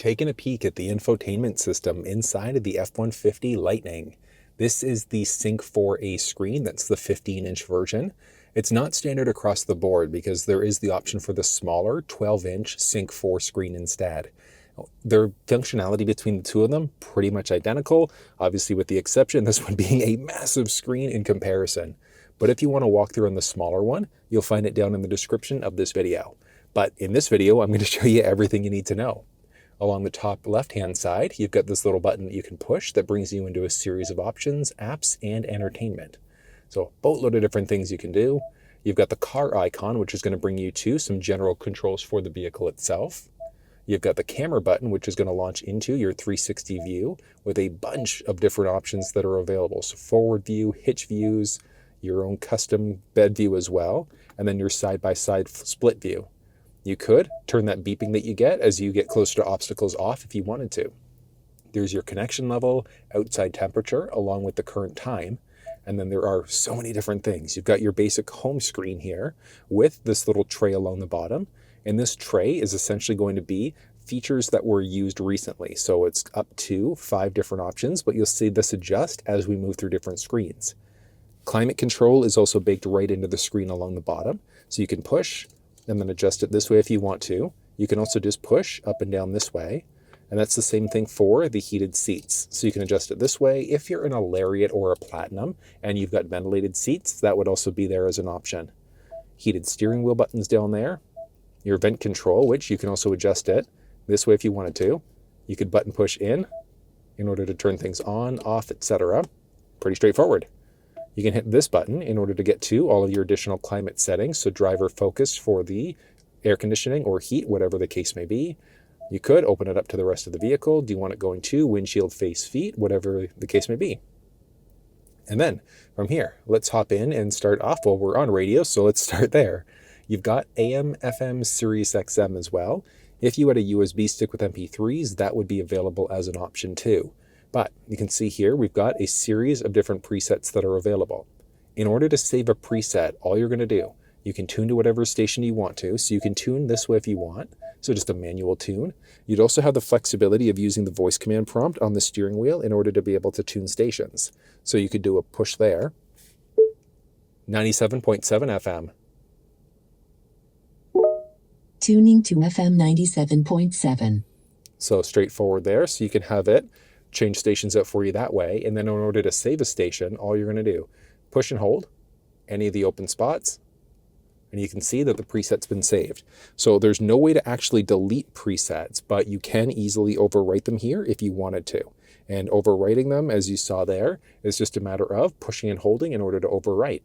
Taking a peek at the infotainment system inside of the F-150 Lightning. This is the Sync 4A screen. That's the 15-inch version. It's not standard across the board because there is the option for the smaller 12-inch Sync 4 screen instead. Their functionality between the two of them, pretty much identical, obviously with the exception this one being a massive screen in comparison. But if you want to walk through on the smaller one, you'll find it down in the description of this video. But in this video, I'm going to show you everything you need to know. Along the top left-hand side, you've got this little button that you can push that brings you into a series of options, apps, and entertainment. So a boatload of different things you can do. You've got the car icon, which is going to bring you to some general controls for the vehicle itself. You've got the camera button, which is going to launch into your 360 view with a bunch of different options that are available. So forward view, hitch views, your own custom bed view as well, and then your side-by-side split view. You could turn that beeping that you get as you get closer to obstacles off if you wanted to. There's your connection level, outside temperature, along with the current time. And then there are so many different things. You've got your basic home screen here with this little tray along the bottom. And this tray is essentially going to be features that were used recently. So it's up to 5 different options, but you'll see this adjust as we move through different screens. Climate control is also baked right into the screen along the bottom. So you can push and then adjust it this way if you want to. You can also just push up and down this way. And that's the same thing for the heated seats. So you can adjust it this way. If you're in a Lariat or a Platinum and you've got ventilated seats, that would also be there as an option. Heated steering wheel buttons down there. Your vent control, which you can also adjust it this way if you wanted to. You could button push in order to turn things on, off, etc. Pretty straightforward. You can hit this button in order to get to all of your additional climate settings, so driver focus for the air conditioning or heat, whatever the case may be. You could open it up to the rest of the vehicle. Do you want it going to windshield face feet, whatever the case may be. And then from here, let's hop in and start off. Well, we're on radio, so let's start there. You've got AM, FM, SiriusXM as well. If you had a USB stick with MP3s, that would be available as an option too. But you can see here, we've got a series of different presets that are available. In order to save a preset, all you're going to do, you can tune to whatever station you want to. So you can tune this way if you want. So just a manual tune. You'd also have the flexibility of using the voice command prompt on the steering wheel in order to be able to tune stations. So you could do a push there. 97.7 FM. Tuning to FM 97.7. So straightforward there. So you can have it change stations out for you that way. And then in order to save a station, all you're going to do, push and hold any of the open spots, and you can see that the preset's been saved. So there's no way to actually delete presets, but you can easily overwrite them here if you wanted to. And overwriting them, as you saw there, is just a matter of pushing and holding in order to overwrite.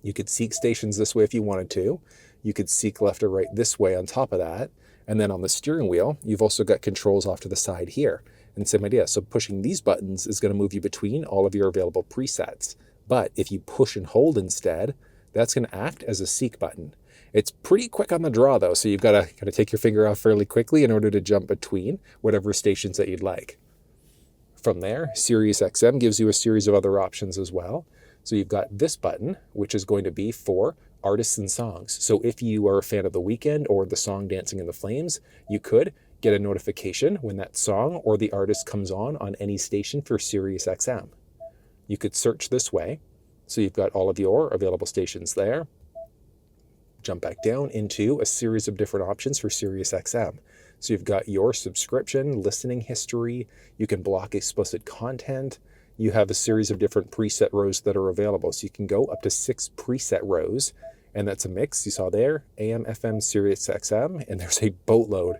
You could seek stations this way if you wanted to. You could seek left or right this way on top of that. And then on the steering wheel, you've also got controls off to the side here. And same idea. So pushing these buttons is going to move you between all of your available presets. But if you push and hold instead, that's going to act as a seek button. It's pretty quick on the draw though, so you've got to take your finger off fairly quickly in order to jump between whatever stations that you'd like. From there, SiriusXM gives you a series of other options as well. So you've got this button, which is going to be for artists and songs. So if you are a fan of The Weeknd or the song Dancing in the Flames, you could get a notification when that song or the artist comes on any station for SiriusXM. You could search this way. So you've got all of your available stations there. Jump back down into a series of different options for SiriusXM. So you've got your subscription, listening history. You can block explicit content. You have a series of different preset rows that are available. So you can go up to 6 preset rows, and that's a mix. You saw there, AM, FM, SiriusXM, and there's a boatload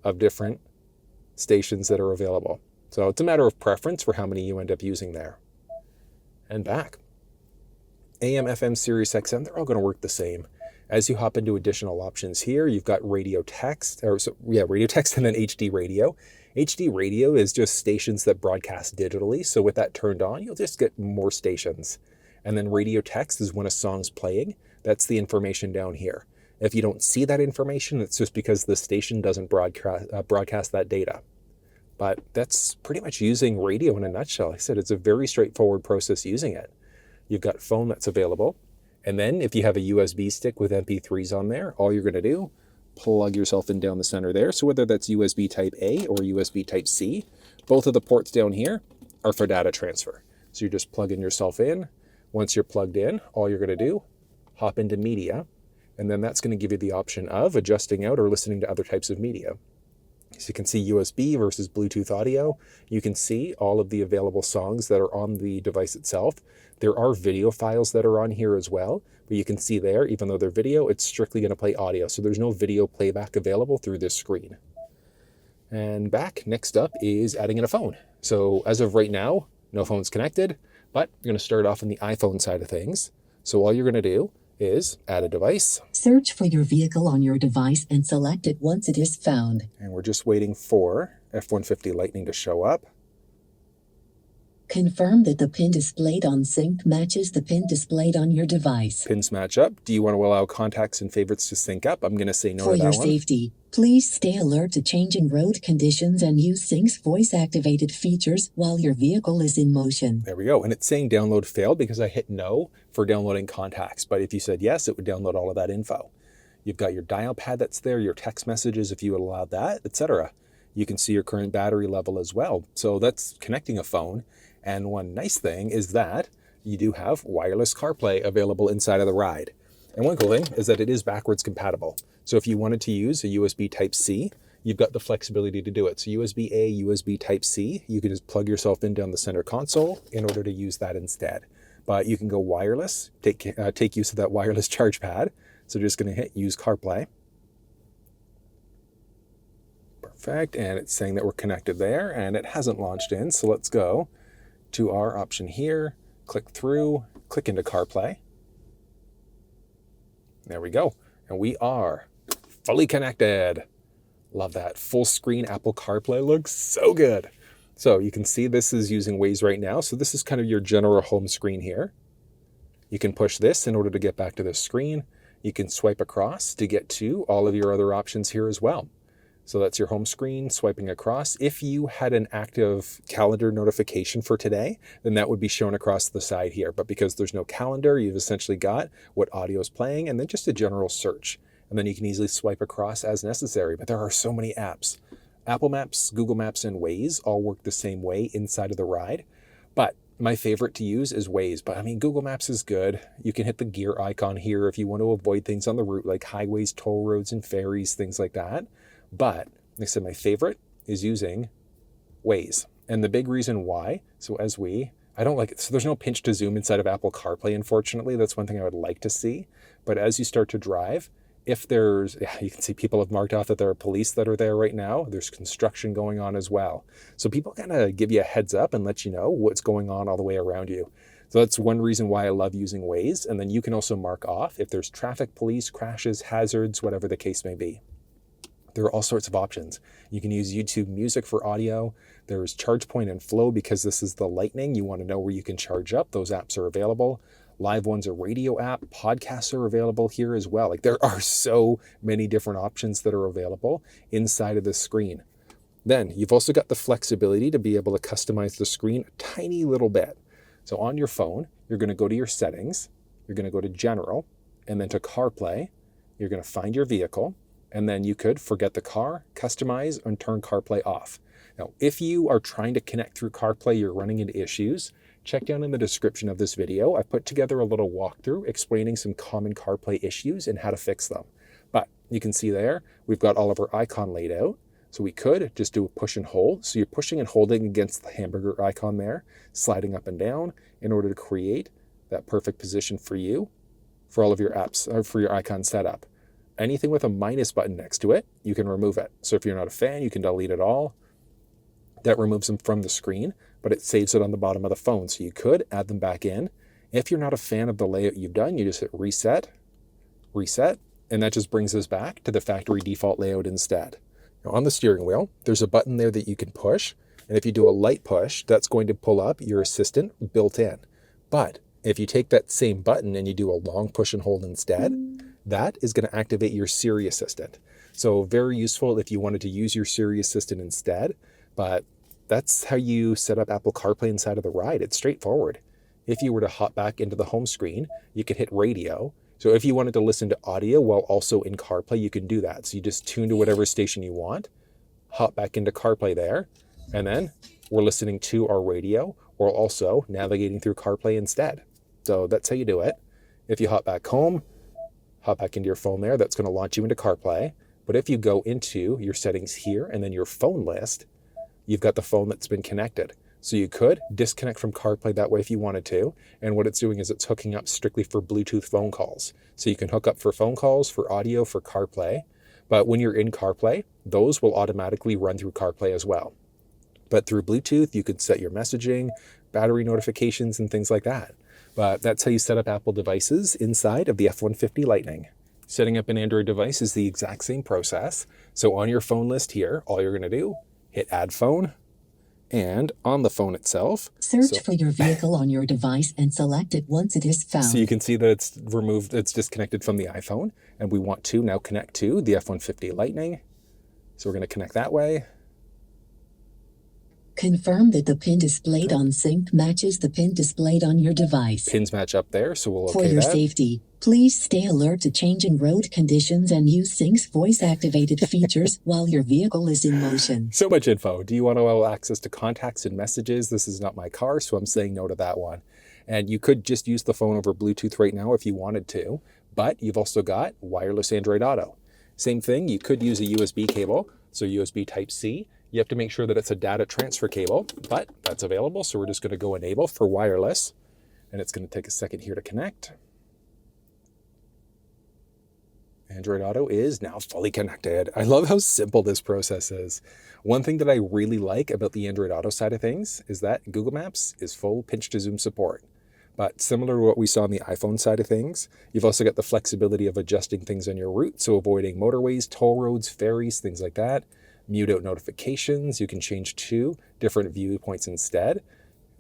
of different stations that are available. So it's a matter of preference for how many you end up using there. And back. AM, FM, SiriusXM, they're all going to work the same. As you hop into additional options here, you've got radio text, radio text and then HD radio. HD radio is just stations that broadcast digitally. So with that turned on, you'll just get more stations. And then radio text is when a song's playing. That's the information down here. If you don't see that information, it's just because the station doesn't broadcast that data. But that's pretty much using radio in a nutshell. Like I said, it's a very straightforward process using it. You've got phone that's available. And then if you have a USB stick with MP3s on there, all you're going to do, plug yourself in down the center there. So whether that's USB Type A or USB Type C, both of the ports down here are for data transfer. So you're just plugging yourself in. Once you're plugged in, all you're going to do, hop into media, and then that's going to give you the option of adjusting out or listening to other types of media. So you can see USB versus Bluetooth audio. You can see all of the available songs that are on the device itself. There are video files that are on here as well, but you can see there, even though they're video, it's strictly going to play audio. So there's no video playback available through this screen. And back, next up is adding in a phone. So as of right now, no phone's connected, but you're going to start off on the iPhone side of things. So all you're going to do is add a device. Search for your vehicle on your device and select it once it is found. And we're just waiting for F-150 Lightning to show up. Confirm that the pin displayed on sync matches the pin displayed on your device. Pins match up. Do you want to allow contacts and favorites to sync up? I'm going to say no For to that your one. safety, please stay alert to changing road conditions and use Sync's voice-activated features while your vehicle is in motion. There we go. And it's saying download failed because I hit no for downloading contacts. But if you said yes, it would download all of that info. You've got your dial pad that's there, your text messages if you would allow that, etc. You can see your current battery level as well. So that's connecting a phone. And one nice thing is that you do have wireless CarPlay available inside of the ride. And one cool thing is that it is backwards compatible. So if you wanted to use a USB Type-C, you've got the flexibility to do it. So USB-A, USB Type-C, you can just plug yourself in down the center console in order to use that instead. But you can go wireless, take use of that wireless charge pad. So just going to hit Use CarPlay. Perfect. And it's saying that we're connected there, and it hasn't launched in. So let's go to our option here, click through, click into CarPlay. There we go. And we are fully connected. Love that. Full screen Apple CarPlay looks so good. So you can see this is using Waze right now. So this is kind of your general home screen here. You can push this in order to get back to this screen. You can swipe across to get to all of your other options here as well. So that's your home screen, swiping across. If you had an active calendar notification for today, then that would be shown across the side here. But because there's no calendar, you've essentially got what audio is playing and then just a general search. And then you can easily swipe across as necessary. But there are so many apps. Apple Maps, Google Maps, and Waze all work the same way inside of the ride. But my favorite to use is Waze. But I mean, Google Maps is good. You can hit the gear icon here if you want to avoid things on the route like highways, toll roads, and ferries, things like that. But like I said, my favorite is using Waze. And the big reason why, so I don't like it. So there's no pinch to zoom inside of Apple CarPlay, unfortunately. That's one thing I would like to see. But as you start to drive, if there's, you can see people have marked off that there are police that are there right now. There's construction going on as well. So people kind of give you a heads up and let you know what's going on all the way around you. So that's one reason why I love using Waze. And then you can also mark off if there's traffic, police, crashes, hazards, whatever the case may be. There are all sorts of options. You can use YouTube Music for audio. There's ChargePoint and Flow because this is the Lightning. You want to know where you can charge up. Those apps are available. Live One's a radio app. Podcasts are available here as well. Like there are so many different options that are available inside of the screen. Then you've also got the flexibility to be able to customize the screen a tiny little bit. So on your phone, you're going to go to your settings. You're going to go to General and then to CarPlay. You're going to find your vehicle. And then you could forget the car, customize, and turn CarPlay off. Now, if you are trying to connect through CarPlay, you're running into issues, check down in the description of this video. I put together a little walkthrough explaining some common CarPlay issues and how to fix them. But you can see there, we've got all of our icon laid out. So we could just do a push and hold. So you're pushing and holding against the hamburger icon there, sliding up and down in order to create that perfect position for you, for all of your apps, or for your icon setup. Anything with a minus button next to it, you can remove it. So if you're not a fan, you can delete it all. That removes them from the screen, but it saves it on the bottom of the phone. So you could add them back in. If you're not a fan of the layout you've done, you just hit reset, and that just brings us back to the factory default layout instead. Now on the steering wheel, there's a button there that you can push. And if you do a light push, that's going to pull up your assistant built in. But if you take that same button and you do a long push and hold instead, that is going to activate your Siri Assistant. So very useful if you wanted to use your Siri Assistant instead, but that's how you set up Apple CarPlay inside of the ride. It's straightforward. If you were to hop back into the home screen, you could hit radio, So if you wanted to listen to audio while also in CarPlay, you can do that. So you just tune to whatever station you want, hop back into CarPlay there, and then we're listening to our radio or also navigating through CarPlay instead. So that's how you do it. If you hop back home, hop back into your phone there, that's going to launch you into CarPlay. But if you go into your settings here and then your phone list, you've got the phone that's been connected. So you could disconnect from CarPlay that way if you wanted to. And what it's doing is it's hooking up strictly for Bluetooth phone calls. So you can hook up for phone calls, for audio, for CarPlay. But when you're in CarPlay, those will automatically run through CarPlay as well. But through Bluetooth, you could set your messaging, battery notifications, and things like that. But that's how you set up Apple devices inside of the F-150 Lightning. Setting up an Android device is the exact same process. So on your phone list here, all you're going to do, hit Add Phone, and on the phone itself, search for your vehicle on your device and select it once it is found. So you can see that it's removed, it's disconnected from the iPhone, and we want to now connect to the F-150 Lightning. So we're going to connect that way. Confirm that the pin displayed on sync matches the pin displayed on your device. Pins match up there, so we'll okay that. For your safety, please stay alert to changing road conditions and use Sync's voice-activated features while your vehicle is in motion. So much info. Do you want to allow access to contacts and messages? This is not my car, so I'm saying no to that one. And you could just use the phone over Bluetooth right now if you wanted to, but you've also got wireless Android Auto. Same thing, you could use a USB cable, so USB Type-C. You have to make sure that it's a data transfer cable, but that's available. So we're just going to go enable for wireless, and it's going to take a second here to connect. Android Auto is now fully connected. I love how simple this process is. One thing that I really like about the Android Auto side of things is that Google Maps is full pinch to zoom support. But similar to what we saw on the iPhone side of things, you've also got the flexibility of adjusting things on your route, so avoiding motorways, toll roads, ferries, things like that. Mute out notifications. You can change to different viewpoints instead.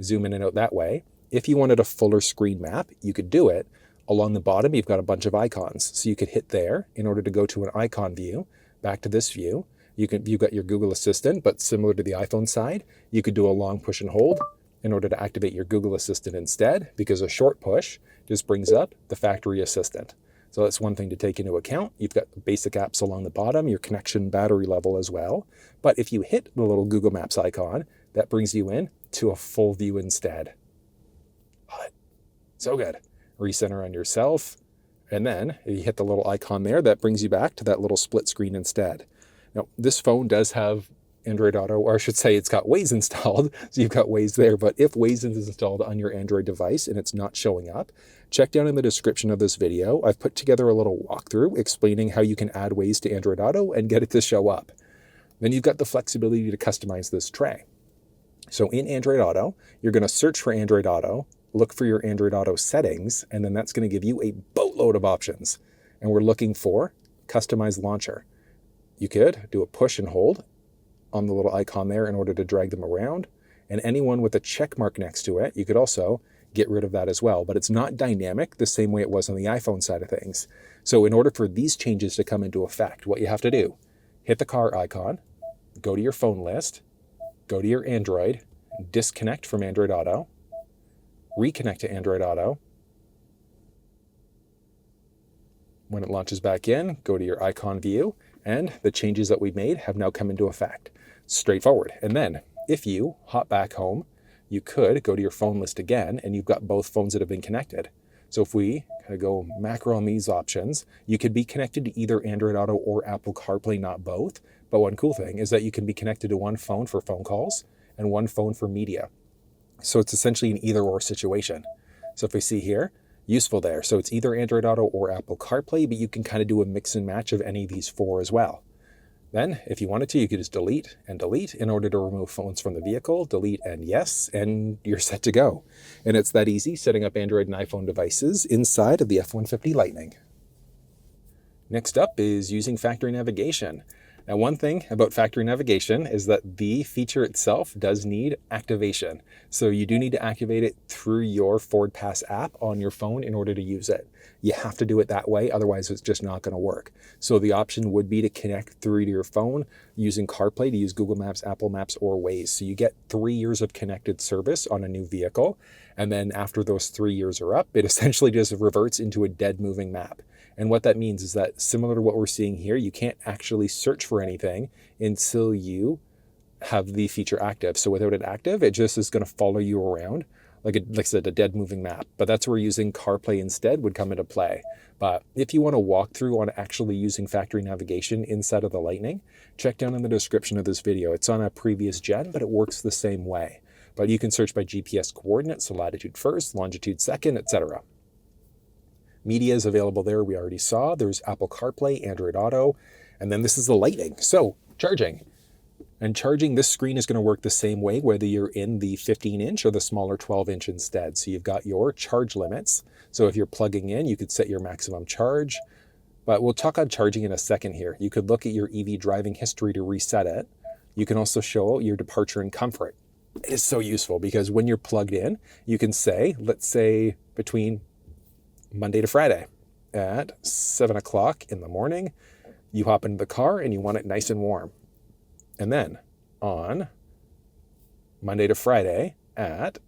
Zoom in and out that way. If you wanted a fuller screen map, you could do it. Along the bottom, you've got a bunch of icons. So you could hit there in order to go to an icon view, back to this view. You've got your Google Assistant, but similar to the iPhone side, you could do a long push and hold in order to activate your Google Assistant instead, because a short push just brings up the factory assistant. So that's one thing to take into account. You've got the basic apps along the bottom, your connection battery level as well. But if you hit the little Google Maps icon, that brings you in to a full view instead. So good. Recenter on yourself. And then if you hit the little icon there, that brings you back to that little split screen instead. Now, this phone does have Android Auto, or I should say it's got Waze installed, so you've got Waze there. But if Waze is installed on your Android device and it's not showing up, check down in the description of this video. I've put together a little walkthrough explaining how you can add Waze to Android Auto and get it to show up. Then you've got the flexibility to customize this tray. So in Android Auto, you're going to search for Android Auto, look for your Android Auto settings, and then that's going to give you a boatload of options. And we're looking for Customize Launcher. You could do a push and hold on the little icon there in order to drag them around. And anyone with a check mark next to it, you could also get rid of that as well. But it's not dynamic the same way it was on the iPhone side of things. So in order for these changes to come into effect, what you have to do, hit the car icon, go to your phone list, go to your Android, disconnect from Android Auto, reconnect to Android Auto. When it launches back in, go to your icon view, and the changes that we made have now come into effect. Straightforward. And then if you hop back home, you could go to your phone list again, and you've got both phones that have been connected. So if we kind of go macro on these options, you could be connected to either Android Auto or Apple CarPlay, not both. But one cool thing is that you can be connected to one phone for phone calls and one phone for media. So it's essentially an either or situation. So if we see here, useful there. So it's either Android Auto or Apple CarPlay, but you can kind of do a mix and match of any of these four as well. Then, if you wanted to, you could just delete and delete in order to remove phones from the vehicle, delete and yes, and you're set to go. And it's that easy setting up Android and iPhone devices inside of the F-150 Lightning. Next up is using factory navigation. Now, one thing about factory navigation is that the feature itself does need activation. So you do need to activate it through your Ford Pass app on your phone in order to use it. You have to do it that way, otherwise it's just not going to work. So the option would be to connect through to your phone using CarPlay, to use Google Maps, Apple Maps, or Waze. So you get 3 years of connected service on a new vehicle. And then after those 3 years are up, it essentially just reverts into a dead moving map. And what that means is that, similar to what we're seeing here, you can't actually search for anything until you have the feature active. So without it active, it just is going to follow you around like I said, a dead moving map. But that's where using CarPlay instead would come into play. But if you want to walk through on actually using factory navigation inside of the Lightning, check down in the description of this video. It's on a previous gen, but it works the same way. But you can search by GPS coordinates, so latitude first, longitude second, etc. Media is available there, we already saw. There's Apple CarPlay, Android Auto, and then this is the Lightning. So charging. And charging, this screen is going to work the same way, whether you're in the 15-inch or the smaller 12-inch instead. So you've got your charge limits. So if you're plugging in, you could set your maximum charge. But we'll talk on charging in a second here. You could look at your EV driving history to reset it. You can also show your departure and comfort. It is so useful because when you're plugged in, you can say, let's say between Monday to Friday at 7 o'clock in the morning, you hop into the car and you want it nice and warm. And then on Monday to Friday at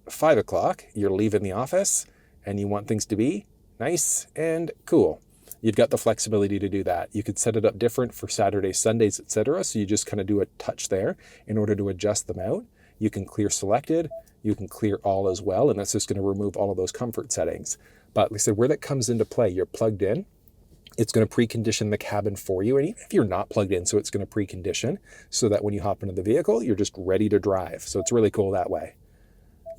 5 o'clock, you're leaving the office and you want things to be nice and cool. You've got the flexibility to do that. You could set it up different for Saturdays, Sundays, etc. So you just kind of do a touch there in order to adjust them out. You can clear selected, you can clear all as well, and that's just going to remove all of those comfort settings. But like I said, where that comes into play, you're plugged in. It's going to precondition the cabin for you. And even if you're not plugged in, so it's going to precondition so that when you hop into the vehicle, you're just ready to drive. So it's really cool that way.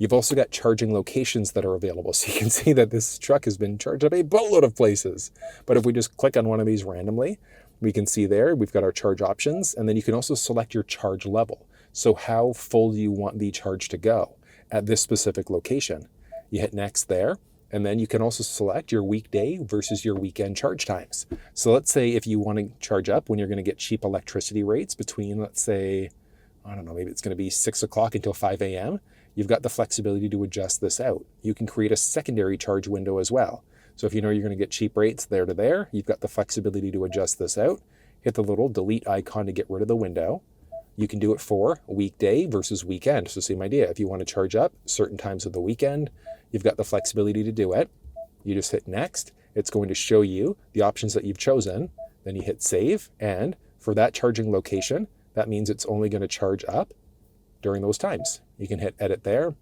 You've also got charging locations that are available. So you can see that this truck has been charged up a boatload of places. But if we just click on one of these randomly, we can see there, we've got our charge options. And then you can also select your charge level. So how full do you want the charge to go at this specific location? You hit next there. And then you can also select your weekday versus your weekend charge times. So let's say if you want to charge up when you're going to get cheap electricity rates between, let's say, I don't know, maybe it's going to be 6 o'clock until 5 a.m. You've got the flexibility to adjust this out. You can create a secondary charge window as well. So if you know you're going to get cheap rates there to there, you've got the flexibility to adjust this out. Hit the little delete icon to get rid of the window. You can do it for weekday versus weekend. So same idea. If you want to charge up certain times of the weekend, you've got the flexibility to do it. You just hit next. It's going to show you the options that you've chosen. Then you hit save. And for that charging location, that means it's only going to charge up during those times. You can hit edit there.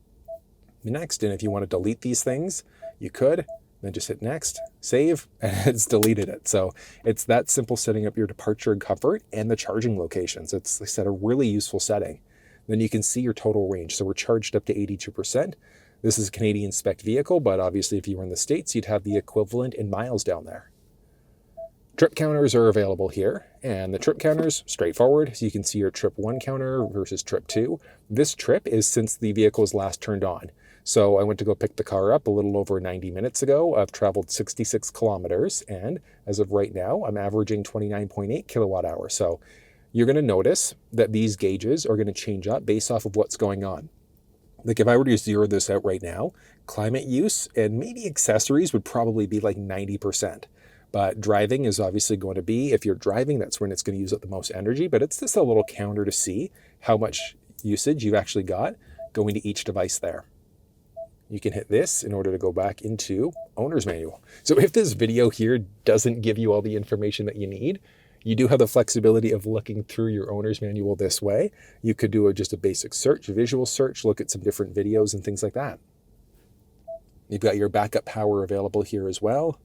Next. And if you want to delete these things, you could. Then just hit next, save, and it's deleted it. So it's that simple, setting up your departure and comfort and the charging locations. It's, like I said, a really useful setting. Then you can see your total range. So we're charged up to 82%. This is a Canadian spec vehicle, but obviously if you were in the States, you'd have the equivalent in miles down there. Trip counters are available here, and the trip counters, straightforward. So you can see your trip 1 counter versus trip 2. This trip is since the vehicle was last turned on. So I went to go pick the car up a little over 90 minutes ago. I've traveled 66 kilometers, and as of right now, I'm averaging 29.8 kilowatt hours. So you're going to notice that these gauges are going to change up based off of what's going on. Like if I were to zero this out right now, climate use and maybe accessories would probably be like 90%. But driving is obviously going to be, if you're driving, that's when it's going to use up the most energy. But it's just a little counter to see how much usage you've actually got going to each device there. You can hit this in order to go back into owner's manual. So if this video here doesn't give you all the information that you need, you do have the flexibility of looking through your owner's manual this way. You could do just a basic search, a visual search, look at some different videos and things like that. You've got your backup power available here as well.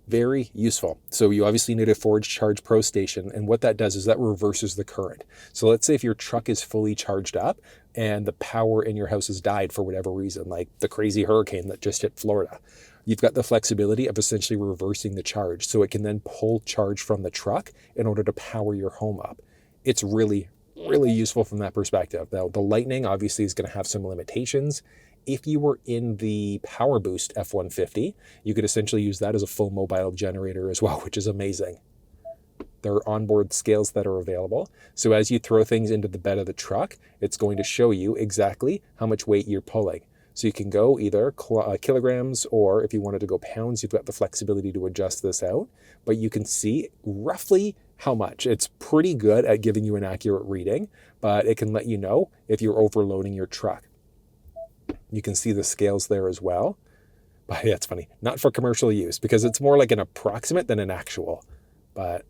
Very useful. So you obviously need a Ford Charge Pro station, and what that does is that reverses the current. So let's say if your truck is fully charged up and the power in your house has died for whatever reason, like the crazy hurricane that just hit Florida, you've got the flexibility of essentially reversing the charge. So it can then pull charge from the truck in order to power your home up. It's really, really useful from that perspective. Now, the Lightning obviously is going to have some limitations. If you were in the Power Boost F150, you could essentially use that as a full mobile generator as well, which is amazing. There are onboard scales that are available. So as you throw things into the bed of the truck, it's going to show you exactly how much weight you're pulling. So you can go either kilograms, or if you wanted to go pounds, you've got the flexibility to adjust this out. But you can see roughly how much. It's pretty good at giving you an accurate reading, but it can let you know if you're overloading your truck. You can see the scales there as well. But yeah, it's funny, not for commercial use, because it's more like an approximate than an actual, but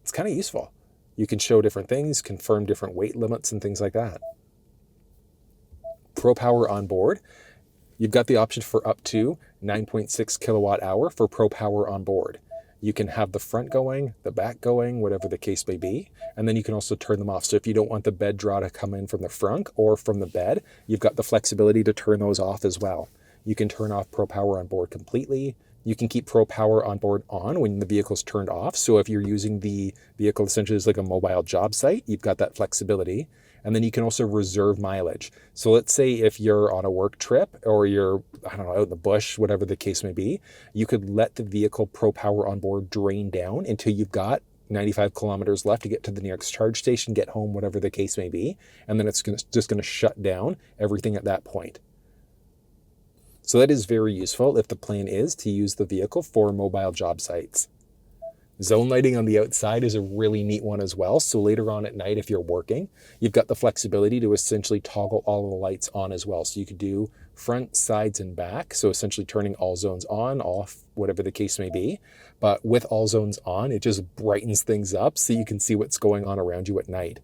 it's kind of useful. You can show different things, confirm different weight limits and things like that. Pro Power Onboard. You've got the option for up to 9.6 kilowatt hour for Pro Power Onboard. You can have the front going, the back going, whatever the case may be. And then you can also turn them off. So if you don't want the bed draw to come in from the front or from the bed, you've got the flexibility to turn those off as well. You can turn off Pro Power Onboard completely. You can keep Pro Power Onboard on when the vehicle's turned off. So if you're using the vehicle essentially as like a mobile job site, you've got that flexibility. And then you can also reserve mileage. So let's say if you're on a work trip or you're, out in the bush, whatever the case may be, you could let the vehicle Pro Power Onboard drain down until you've got 95 kilometers left to get to the nearest charge station, get home, whatever the case may be. And then it's just going to shut down everything at that point. So that is very useful if the plan is to use the vehicle for mobile job sites. Zone lighting on the outside is a really neat one as well. So later on at night, if you're working, you've got the flexibility to essentially toggle all of the lights on as well. So you could do front, sides, and back. So essentially turning all zones on, off, whatever the case may be. But with all zones on, it just brightens things up so you can see what's going on around you at night.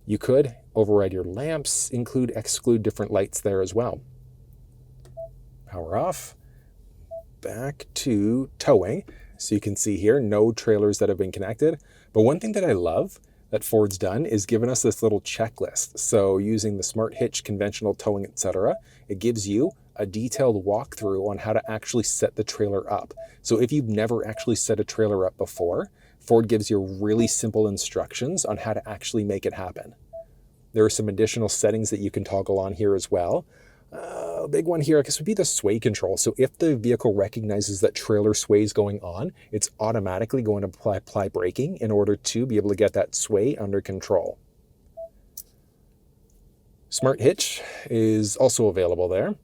You could override your lamps, exclude different lights there as well. Power off. Back to towing. So you can see here, no trailers that have been connected. But one thing that I love that Ford's done is given us this little checklist. So using the Smart Hitch, conventional towing, etc., it gives you a detailed walkthrough on how to actually set the trailer up. So if you've never actually set a trailer up before, Ford gives you really simple instructions on how to actually make it happen. There are some additional settings that you can toggle on here as well. A big one here, I guess, would be the sway control. So if the vehicle recognizes that trailer sway is going on, it's automatically going to apply braking in order to be able to get that sway under control. Smart Hitch is also available there.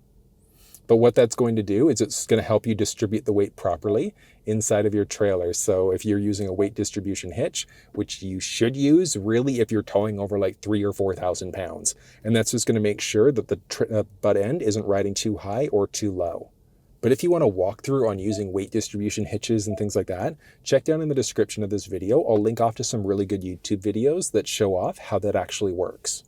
But what that's going to do is it's going to help you distribute the weight properly inside of your trailer. So if you're using a weight distribution hitch, which you should use really if you're towing over like 3,000 or 4,000 pounds, and that's just going to make sure that the butt end isn't riding too high or too low. But if you want a walkthrough on using weight distribution hitches and things like that, check down in the description of this video. I'll link off to some really good YouTube videos that show off how that actually works.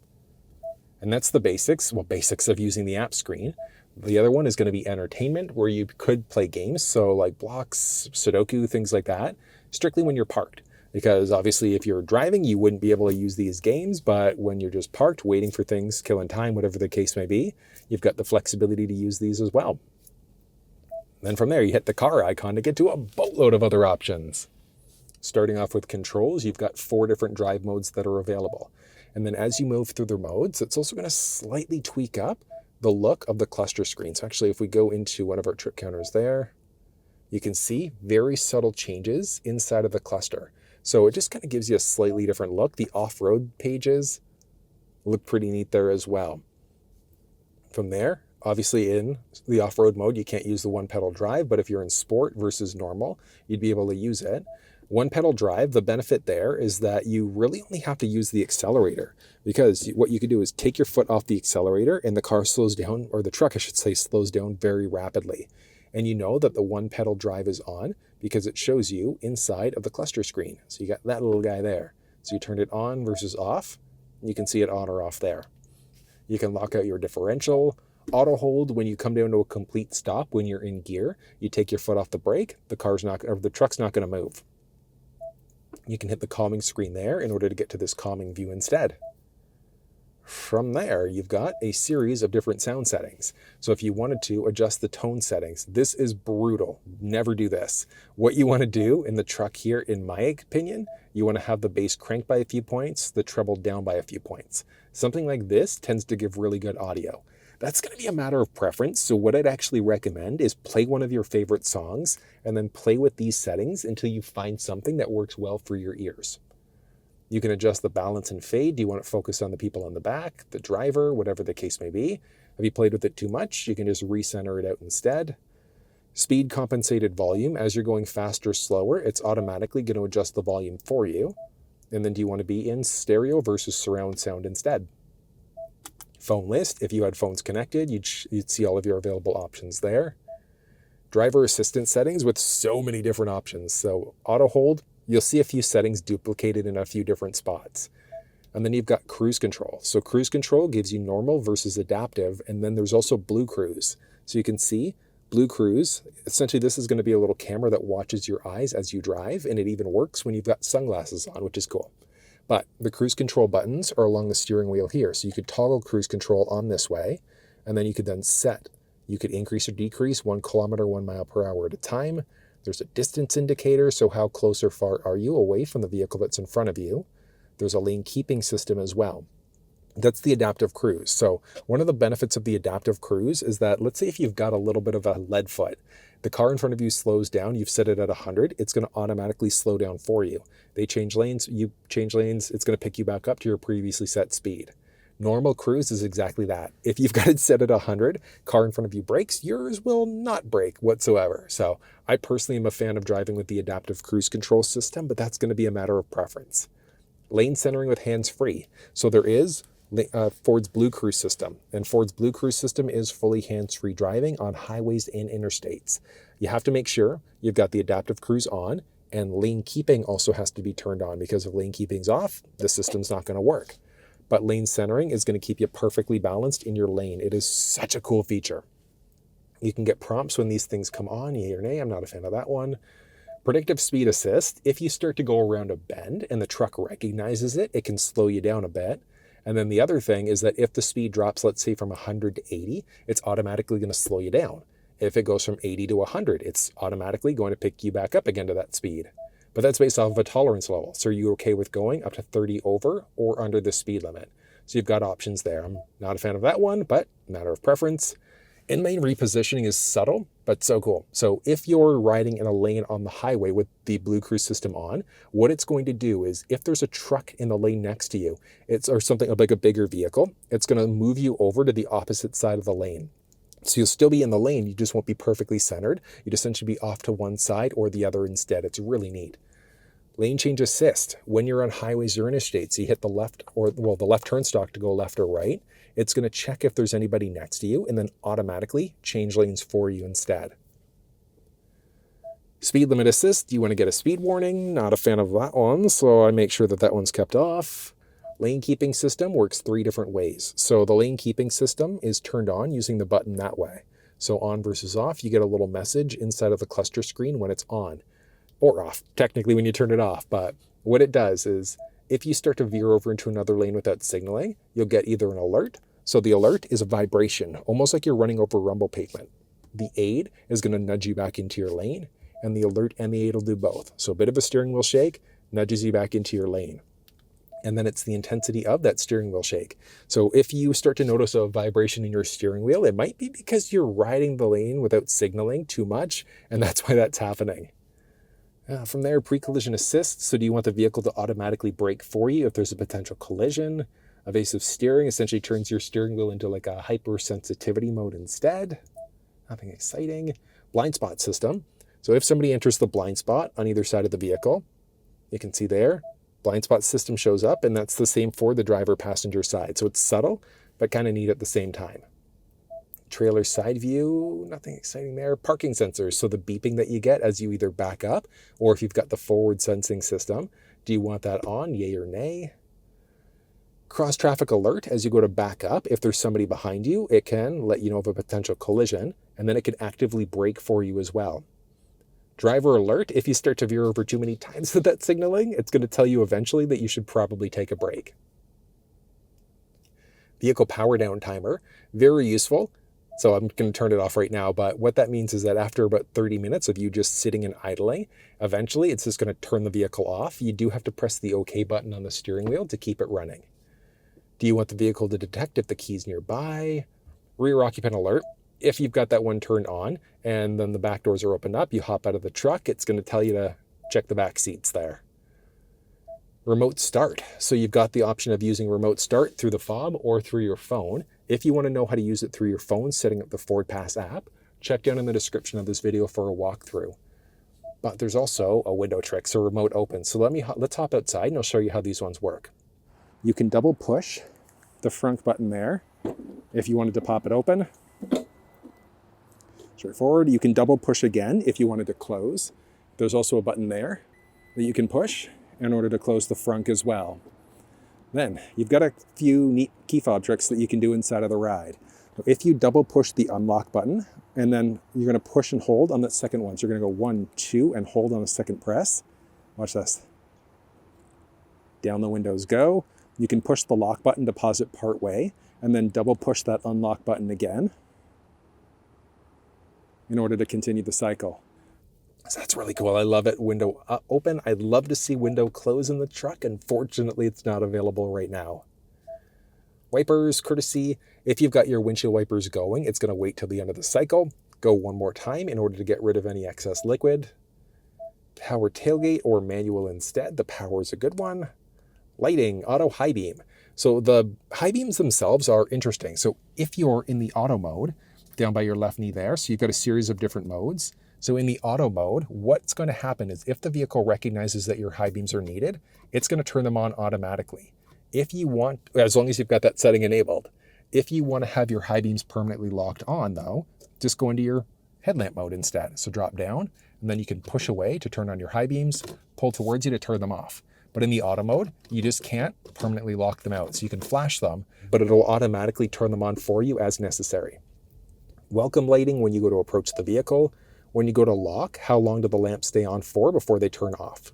And that's the basics of using the app screen. The other one is going to be entertainment, where you could play games, so like blocks, Sudoku, things like that, strictly when you're parked. Because obviously if you're driving, you wouldn't be able to use these games, but when you're just parked, waiting for things, killing time, whatever the case may be, you've got the flexibility to use these as well. Then from there, you hit the car icon to get to a boatload of other options. Starting off with controls, you've got 4 different drive modes that are available. And then as you move through the modes, it's also going to slightly tweak up the look of the cluster screen. So actually, if we go into one of our trip counters there, you can see very subtle changes inside of the cluster. So it just kind of gives you a slightly different look. The off-road pages look pretty neat there as well. From there, obviously in the off-road mode, you can't use the one pedal drive, but if you're in sport versus normal, you'd be able to use it. One pedal drive, the benefit there is that you really only have to use the accelerator, because what you could do is take your foot off the accelerator and the car slows down, or the truck, I should say, slows down very rapidly. And you know that the one pedal drive is on because it shows you inside of the cluster screen. So you got that little guy there. So you turn it on versus off, and you can see it on or off there. You can lock out your differential, auto hold when you come down to a complete stop when you're in gear. You take your foot off the brake, the truck's not going to move. You can hit the calming screen there in order to get to this calming view instead. From there, you've got a series of different sound settings. So if you wanted to adjust the tone settings, this is brutal. Never do this. What you want to do in the truck here, in my opinion, you want to have the bass cranked by a few points, the treble down by a few points. Something like this tends to give really good audio. That's going to be a matter of preference. So what I'd actually recommend is play one of your favorite songs and then play with these settings until you find something that works well for your ears. You can adjust the balance and fade. Do you want it focused on the people on the back, the driver, whatever the case may be? Have you played with it too much? You can just recenter it out instead. Speed compensated volume. As you're going faster, slower, it's automatically going to adjust the volume for you. And then do you want to be in stereo versus surround sound instead? Phone list. If you had phones connected, you'd see all of your available options there. Driver assistance settings with so many different options. So auto hold, you'll see a few settings duplicated in a few different spots. And then you've got cruise control. So cruise control gives you normal versus adaptive. And then there's also blue cruise. So you can see blue cruise, essentially this is going to be a little camera that watches your eyes as you drive. And it even works when you've got sunglasses on, which is cool. But the cruise control buttons are along the steering wheel here. So you could toggle cruise control on this way. And then you could then set. You could increase or decrease 1 kilometer, 1 mile per hour at a time. There's a distance indicator, so how close or far are you away from the vehicle that's in front of you. There's a lane keeping system as well. That's the adaptive cruise. So one of the benefits of the adaptive cruise is that, let's say if you've got a little bit of a lead foot, the car in front of you slows down, you've set it at 100, it's going to automatically slow down for you. They change lanes, you change lanes, it's going to pick you back up to your previously set speed. Normal cruise is exactly that. If you've got it set at 100, car in front of you brakes, yours will not brake whatsoever. So I personally am a fan of driving with the adaptive cruise control system, but that's going to be a matter of preference. Lane centering with hands-free. So there is Ford's Blue Cruise system, and Ford's Blue Cruise system is fully hands-free driving on highways and interstates. You have to make sure you've got the adaptive cruise on, and lane keeping also has to be turned on, because if lane keeping's off, the system's not going to work. But lane centering is going to keep you perfectly balanced in your lane. It is such a cool feature. You can get prompts when these things come on, yay or nay. I'm not a fan of that one. Predictive speed assist. If you start to go around a bend and the truck recognizes it, it can slow you down a bit. And then the other thing is that if the speed drops, let's say from 100 to 80, it's automatically going to slow you down. If it goes from 80 to 100, it's automatically going to pick you back up again to that speed. But that's based off of a tolerance level. So are you okay with going up to 30 over or under the speed limit? So you've got options there. I'm not a fan of that one, but matter of preference. In-lane repositioning is subtle, but so cool. So if you're riding in a lane on the highway with the Blue Cruise system on, what it's going to do is if there's a truck in the lane next to you, or something like a bigger vehicle, it's going to move you over to the opposite side of the lane. So you'll still be in the lane, you just won't be perfectly centered. You'd essentially be off to one side or the other instead. It's really neat. Lane change assist. When you're on highways or interstates, you hit the left the left turn stalk to go left or right. It's going to check if there's anybody next to you and then automatically change lanes for you instead. Speed limit assist. You want to get a speed warning. Not a fan of that one, so I make sure that one's kept off. Lane keeping system works 3 different ways. So the lane keeping system is turned on using the button that way. So on versus off, you get a little message inside of the cluster screen when it's on. Or off, technically when you turn it off. But what it does is if you start to veer over into another lane without signaling, you'll get either an alert. So the alert is a vibration, almost like you're running over rumble pavement. The aid is going to nudge you back into your lane, and the alert and the aid will do both. So a bit of a steering wheel shake nudges you back into your lane. And then it's the intensity of that steering wheel shake. So if you start to notice a vibration in your steering wheel, it might be because you're riding the lane without signaling too much, and that's why that's happening. From there, pre-collision assist. So do you want the vehicle to automatically brake for you if there's a potential collision? Evasive steering essentially turns your steering wheel into like a hypersensitivity mode instead. Nothing exciting. Blind spot system. So if somebody enters the blind spot on either side of the vehicle, you can see there, blind spot system shows up, and that's the same for the driver passenger side. So it's subtle, but kind of neat at the same time. Trailer side view, nothing exciting there. Parking sensors, so the beeping that you get as you either back up or if you've got the forward sensing system. Do you want that on, yay or nay? Cross traffic alert, as you go to back up, if there's somebody behind you, it can let you know of a potential collision, and then it can actively brake for you as well. Driver alert, if you start to veer over too many times with that signaling, it's going to tell you eventually that you should probably take a break. Vehicle power down timer, very useful. So I'm going to turn it off right now, but what that means is that after about 30 minutes of you just sitting and idling, eventually it's just going to turn the vehicle off. You do have to press the OK button on the steering wheel to keep it running. Do you want the vehicle to detect if the key's nearby? Rear occupant alert. If you've got that one turned on and then the back doors are opened up, you hop out of the truck, it's going to tell you to check the back seats there. Remote start. So you've got the option of using remote start through the fob or through your phone. If you want to know how to use it through your phone, setting up the Ford Pass app, check down in the description of this video for a walkthrough. But there's also a window trick, so remote open. So let's hop outside and I'll show you how these ones work. You can double push the front button there if you wanted to pop it open. Straightforward. You can double push again if you wanted to close. There's also a button there that you can push in order to close the front as well. Then you've got a few neat key fob tricks that you can do inside of the ride. If you double push the unlock button, and then you're going to push and hold on that second one. So you're going to go 1, 2, and hold on the second press. Watch this. Down the windows go. You can push the lock button to pause it part way, and then double push that unlock button again in order to continue the cycle. So that's really cool. I love it. Window open. I'd love to see window close in the truck. Unfortunately, it's not available right now. Wipers, courtesy. If you've got your windshield wipers going, it's going to wait till the end of the cycle. Go one more time in order to get rid of any excess liquid. Power tailgate or manual instead. The power is a good one. Lighting, auto high beam. So the high beams themselves are interesting. So if you're in the auto mode, down by your left knee there, so you've got a series of different modes. So in the auto mode, what's going to happen is if the vehicle recognizes that your high beams are needed, it's going to turn them on automatically. If you want, as long as you've got that setting enabled, if you want to have your high beams permanently locked on though, just go into your headlamp mode instead. So drop down and then you can push away to turn on your high beams, pull towards you to turn them off. But in the auto mode, you just can't permanently lock them out. So you can flash them, but it'll automatically turn them on for you as necessary. Welcome lighting when you go to approach the vehicle. When you go to lock, how long do the lamps stay on for before they turn off?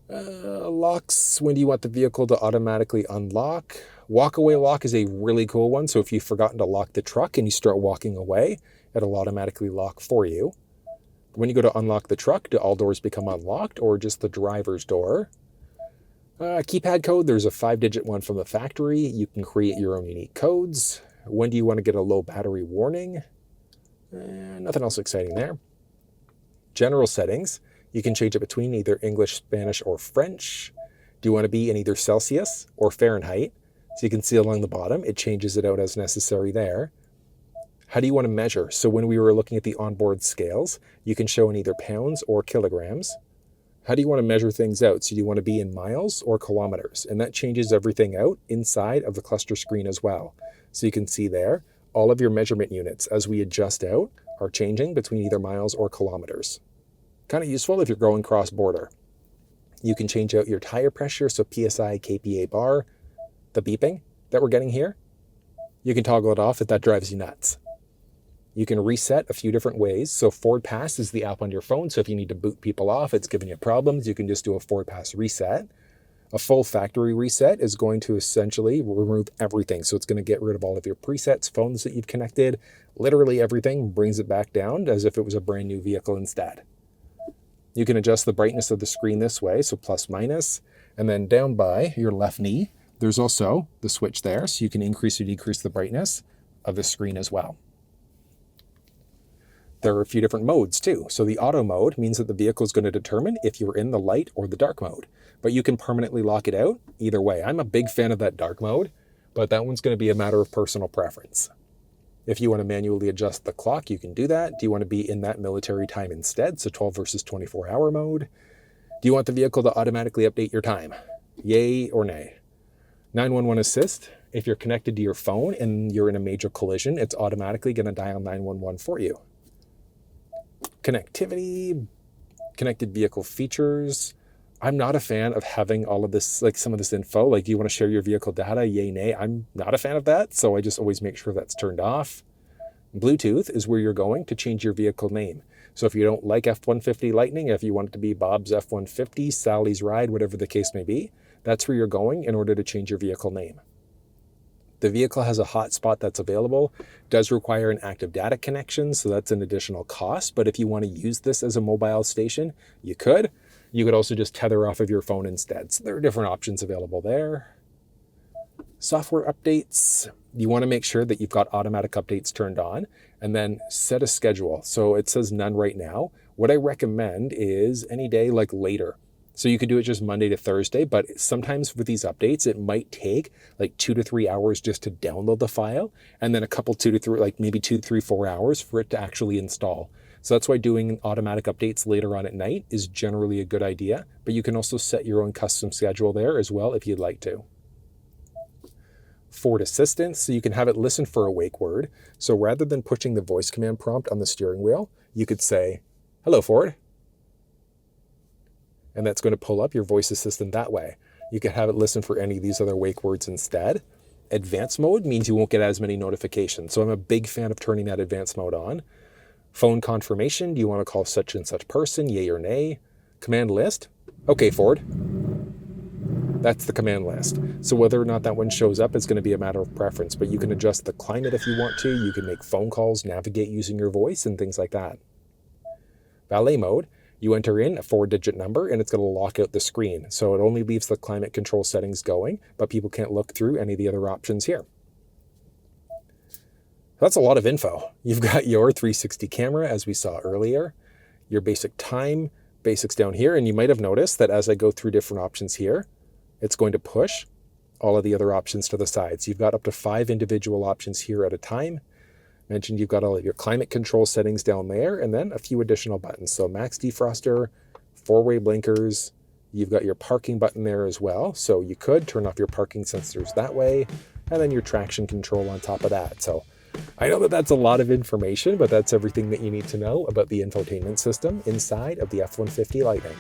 Locks, when do you want the vehicle to automatically unlock? Walk-away lock is a really cool one. So if you've forgotten to lock the truck and you start walking away, it'll automatically lock for you. When you go to unlock the truck, do all doors become unlocked or just the driver's door? Keypad code, there's a 5-digit one from the factory. You can create your own unique codes. When do you want to get a low battery warning? Nothing else exciting there. General settings, you can change it between either English, Spanish, or French. Do you want to be in either Celsius or Fahrenheit? So you can see along the bottom, it changes it out as necessary there. How do you want to measure? So when we were looking at the onboard scales, you can show in either pounds or kilograms. How do you want to measure things out? So do you want to be in miles or kilometers? And that changes everything out inside of the cluster screen as well. So you can see there, all of your measurement units as we adjust out are changing between either miles or kilometers. Kind of useful if you're going cross-border. You can change out your tire pressure, so PSI, kPa bar, the beeping that we're getting here. You can toggle it off if that drives you nuts. You can reset a few different ways. So Ford Pass is the app on your phone. So if you need to boot people off, it's giving you problems, you can just do a Ford Pass reset. A full factory reset is going to essentially remove everything. So it's going to get rid of all of your presets, phones that you've connected, literally everything, brings it back down as if it was a brand new vehicle instead. You can adjust the brightness of the screen this way, so plus minus, and then down by your left knee, there's also the switch there, so you can increase or decrease the brightness of the screen as well. There are a few different modes too. So the auto mode means that the vehicle is going to determine if you're in the light or the dark mode, but you can permanently lock it out either way. I'm a big fan of that dark mode, but that one's going to be a matter of personal preference. If you want to manually adjust the clock, you can do that. Do you want to be in that military time instead? So 12 versus 24 hour mode. Do you want the vehicle to automatically update your time? Yay or nay? 911 assist. If you're connected to your phone and you're in a major collision, it's automatically going to dial 911 for you. Connectivity, connected vehicle features. I'm not a fan of having all of this, like some of this info, like do you want to share your vehicle data, yay, nay? I'm not a fan of that, so I just always make sure that's turned off. Bluetooth is where you're going to change your vehicle name. So if you don't like F-150 Lightning, if you want it to be Bob's F-150, Sally's Ride, whatever the case may be, that's where you're going in order to change your vehicle name. The vehicle has a hotspot that's available, does require an active data connection, so that's an additional cost. But if you want to use this as a mobile station, you could. You could also just tether off of your phone instead. So there are different options available there. Software updates. You want to make sure that you've got automatic updates turned on and then set a schedule. So it says none right now. What I recommend is any day like later. So you can do it just Monday to Thursday, but sometimes with these updates, it might take like 2 to 3 hours just to download the file, and then a couple 2 to 3, like maybe 2, 3, 4 hours for it to actually install. So that's why doing automatic updates later on at night is generally a good idea, but you can also set your own custom schedule there as well if you'd like to. Ford Assistant, so you can have it listen for a wake word. So rather than pushing the voice command prompt on the steering wheel, you could say, "Hello, Ford." And that's going to pull up your voice assistant that way. You can have it listen for any of these other wake words instead. Advanced mode means you won't get as many notifications. So I'm a big fan of turning that advanced mode on. Phone confirmation, do you want to call such and such person, yay or nay? Command list, okay, Ford. That's the command list. So whether or not that one shows up is going to be a matter of preference, but you can adjust the climate if you want to. You can make phone calls, navigate using your voice, and things like that. Valet mode, you enter in a 4-digit number and it's going to lock out the screen. So it only leaves the climate control settings going, but people can't look through any of the other options here. That's a lot of info. You've got your 360 camera, as we saw earlier, your basic time, basics down here, and you might have noticed that as I go through different options here, it's going to push all of the other options to the side. So you've got up to 5 individual options here at a time. Mentioned you've got all of your climate control settings down there, and then a few additional buttons. So max defroster, 4-way blinkers, you've got your parking button there as well. So you could turn off your parking sensors that way, and then your traction control on top of that. So I know that that's a lot of information, but that's everything that you need to know about the infotainment system inside of the F-150 Lightning.